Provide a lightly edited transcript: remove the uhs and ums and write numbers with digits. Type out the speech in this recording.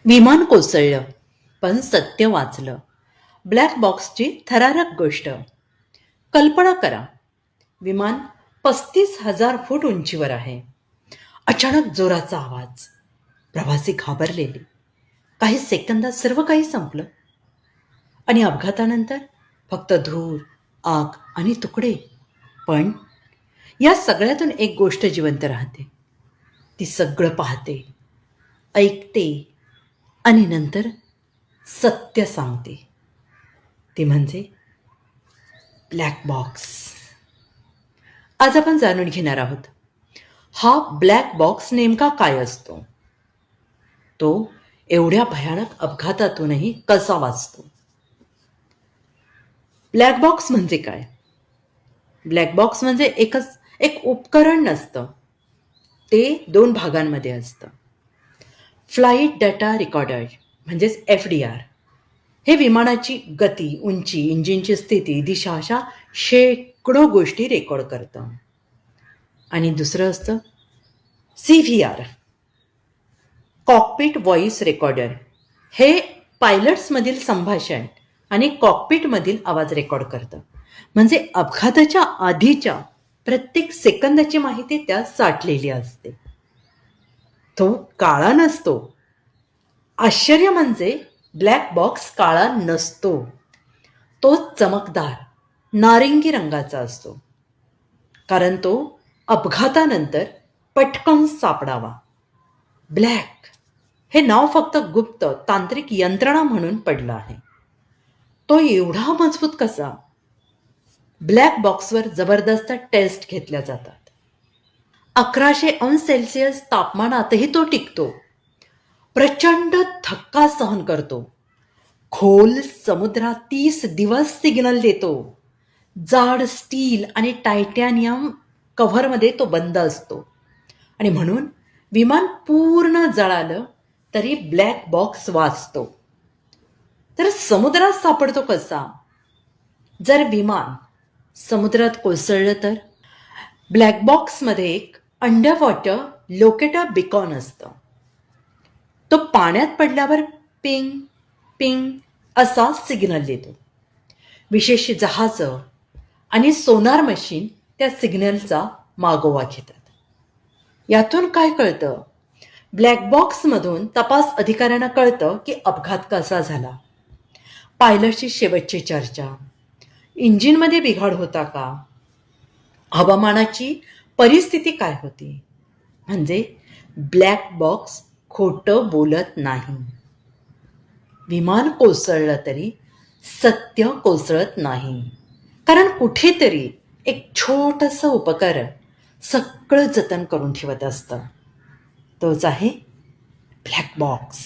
विमान कोसळलं, पण सत्य वाचलं. ब्लॅक बॉक्सची थरारक गोष्ट. कल्पना करा, विमान 35,000 फूट उंचीवर आहे. अचानक जोराचा आवाज. प्रवासी घाबरलेले. काही सेकंदात सर्व काही संपलं. आणि अपघातानंतर फक्त धूर, आग आणि तुकडे. पण या सगळ्यातून एक गोष्ट जिवंत राहते. ती सगळं पाहते, ऐकते आणि नंतर सत्य सांगते. ती म्हणजे ब्लॅक बॉक्स. आज आपण जाणून घेणार आहोत, हा ब्लॅक बॉक्स नेमका काय असतो, तो एवढ्या भयानक अपघातातूनही कसा वाचतो. ब्लॅक बॉक्स म्हणजे काय? ब्लॅक बॉक्स म्हणजे एक उपकरण नसतं, ते 2 भागांमध्ये असतं. फ्लाईट डाटा रेकॉर्डर म्हणजेच FDR हे विमानाची गती, उंची, इंजिनची स्थिती, दिशा अशा शेकडो गोष्टी रेकॉर्ड करतं. आणि दुसरं असतं CVR, कॉकपिट व्हॉइस रेकॉर्डर. हे पायलट्समधील संभाषण आणि कॉकपिटमधील आवाज रेकॉर्ड करतं. म्हणजे अपघाताच्या आधीच्या प्रत्येक सेकंदाची माहिती त्यात साठलेली असते. तो काळा नसतो. आश्चर्य म्हणजे ब्लॅक बॉक्स काळा नसतो. तो चमकदार नारिंगी रंगाचा असतो. कारण तो अपघातानंतर पटकन सापडावा. ब्लॅक हे नाव फक्त गुप्त तांत्रिक यंत्रणा म्हणून पडलं आहे. तो एवढा मजबूत कसा? ब्लॅक बॉक्सवर जबरदस्त टेस्ट घेतल्या जातात. 1100 अंश सेल्सिअस तापमानातही तो टिकतो. प्रचंड धक्का सहन करतो. खोल समुद्रात 30 दिवस सिग्नल देतो. जाड स्टील आणि टायटॅनियम कव्हरमध्ये तो बंद असतो. आणि म्हणून विमान पूर्ण जळालं तरी ब्लॅक बॉक्स वाचतो. तर समुद्रात सापडतो कसा? जर विमान समुद्रात कोसळलं तर ब्लॅक बॉक्समध्ये एक अंडर वॉटर लोकेटर बिकॉन असतं. तो पाण्यात पडल्यावर पिंग पिंग असा सिग्नल देतो. विशेष जहाजं आणि सोनार मशीन त्या सिग्नलचा मागोवा घेतात. यातून काय कळतं? ब्लॅक बॉक्समधून तपास अधिकाऱ्यांना कळतं की अपघात कसा झाला, पायलटची शेवटची चर्चा, इंजिनमध्ये बिघाड होता का, हवामानाची परिस्थिती काय होती. म्हणजे ब्लॅक बॉक्स खोटं बोलत नाही. विमान कोसळलं तरी सत्य कोसळत नाही. कारण कुठेतरी एक छोटंसं उपकरण सगळं जतन करून ठेवत असतं. तोच आहे ब्लॅक बॉक्स.